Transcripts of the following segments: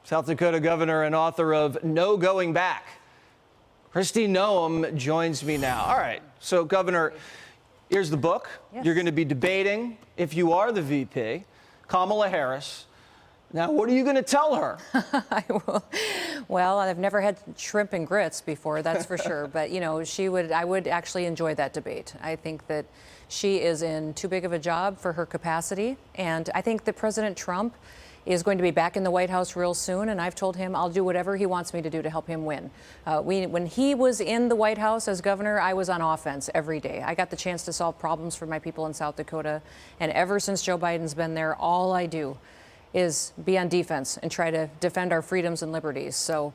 South Dakota governor and author of No Going Back, Kristi Noem, joins me now. All right, so Governor, here's the book. Yes. You're going to be debating, if you are the VP, Kamala Harris. Now, what are you going to tell her? Well, I've never had shrimp and grits before, that's for sure. But, you know, I would actually enjoy that debate. I think that she is in too big of a job for her capacity. And I think that President Trump is going to be back in the White House real soon. And I've told him I'll do whatever he wants me to do to help him win. When he was in the White House as governor, I was on offense every day. I got the chance to solve problems for my people in South Dakota. And ever since Joe Biden's been there, all I do is be on defense and try to defend our freedoms and liberties. So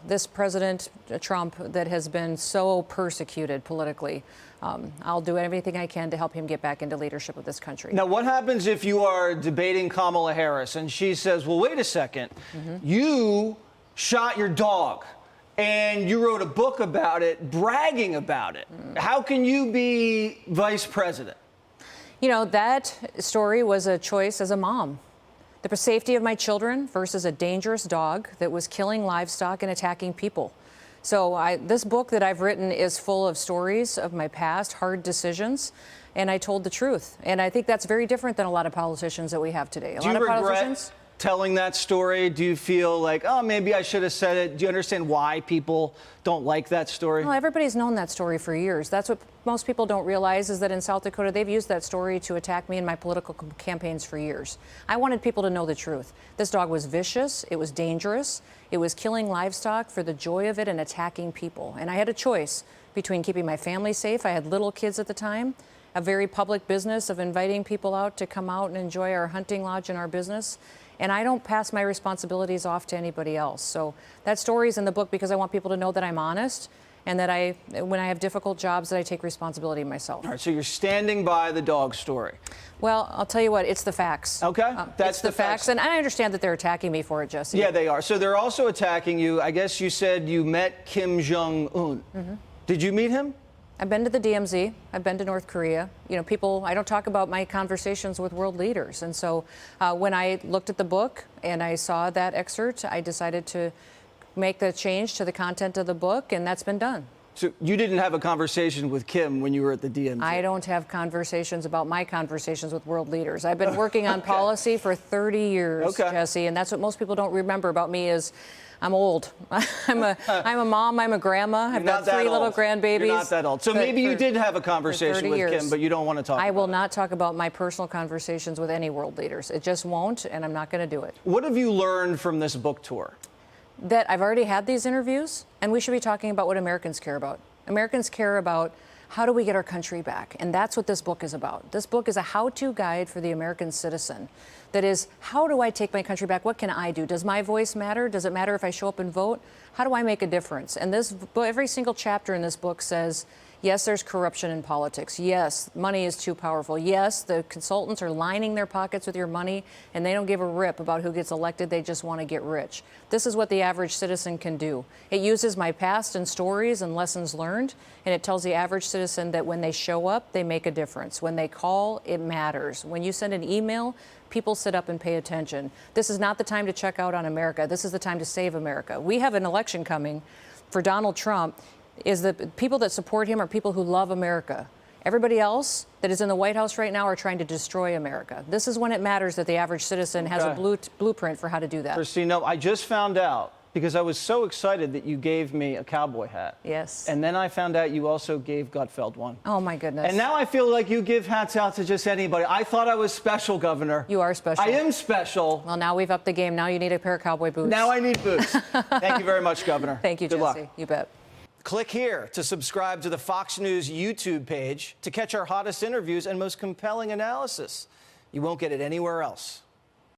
this President Trump that has been so persecuted politically, I'll do everything I can to help him get back into leadership of this country. Now, what happens if you are debating Kamala Harris and she says, well, wait a second, you shot your dog and you wrote a book about it, bragging about it. How can you be vice president? You know, that story was a choice as a mom. The safety of my children versus a dangerous dog that was killing livestock and attacking people. So this book that I've written is full of stories of my past, hard decisions, and I told the truth. And I think that's very different than a lot of politicians that we have today. Do you regret telling that story? Do you feel like, oh, maybe I should have said it? Do you understand why people don't like that story? Well, everybody's known that story for years. That's what most people don't realize, is that in South Dakota, they've used that story to attack me in my political campaigns for years. I wanted people to know the truth. This dog was vicious. It was dangerous. It was killing livestock for the joy of it and attacking people. And I had a choice between keeping my family safe. I had little kids at the time. A very public business of inviting people out to come out and enjoy our hunting lodge and our business. And I don't pass my responsibilities off to anybody else. So that story is in the book because I want people to know that I'm honest and that when I have difficult jobs, that I take responsibility myself. All right, so you're standing by the dog story. Well, I'll tell you what, it's the facts. Okay, that's the facts. And I understand that they're attacking me for it, Jesse. Yeah, they are. So they're also attacking you. I guess you said you met Kim Jong-un. Did you meet him? I've been to the DMZ. I've been to North Korea. You know, I don't talk about my conversations with world leaders. And so when I looked at the book and I saw that excerpt, I decided to make the change to the content of the book, and that's been done. So you didn't have a conversation with Kim when you were at the DMZ? I don't have conversations about my conversations with world leaders. I've been working on policy for 30 years, Jesse, and that's what most people don't remember about me is I'm old. I'm a mom. I'm a grandma. I've got 3 little grandbabies. You're not that old. So maybe you did have a conversation with Kim, but you don't want to talk about it. I will not talk about my personal conversations with any world leaders. It just won't, and I'm not going to do it. What have you learned from this book tour? That I've already had these interviews, and we should be talking about what Americans care about. Americans care about how do we get our country back? And that's what this book is about. This book is a how-to guide for the American citizen. That is, how do I take my country back? What can I do? Does my voice matter? Does it matter if I show up and vote? How do I make a difference? And every single chapter in this book says, yes, there's corruption in politics. Yes, money is too powerful. Yes, the consultants are lining their pockets with your money, and they don't give a rip about who gets elected. They just want to get rich. This is what the average citizen can do. It uses my past and stories and lessons learned, and it tells the average citizen that when they show up, they make a difference. When they call, it matters. When you send an email, people sit up and pay attention. This is not the time to check out on America. This is the time to save America. We have an election coming for Donald Trump. Is the people that support him are people who love America. Everybody else that is in the White House right now are trying to destroy America. This is when it matters that the average citizen has a blueprint for how to do that. Kristi, no, I just found out, because I was so excited that you gave me a cowboy hat. Yes. And then I found out you also gave Gutfeld one. Oh, my goodness. And now I feel like you give hats out to just anybody. I thought I was special, Governor. You are special. I am special. Well, now we've upped the game. Now you need a pair of cowboy boots. Now I need boots. Thank you very much, Governor. Thank you, Good Jesse. luck. You bet. Click here to subscribe to the Fox News YouTube page to catch our hottest interviews and most compelling analysis. You won't get it anywhere else.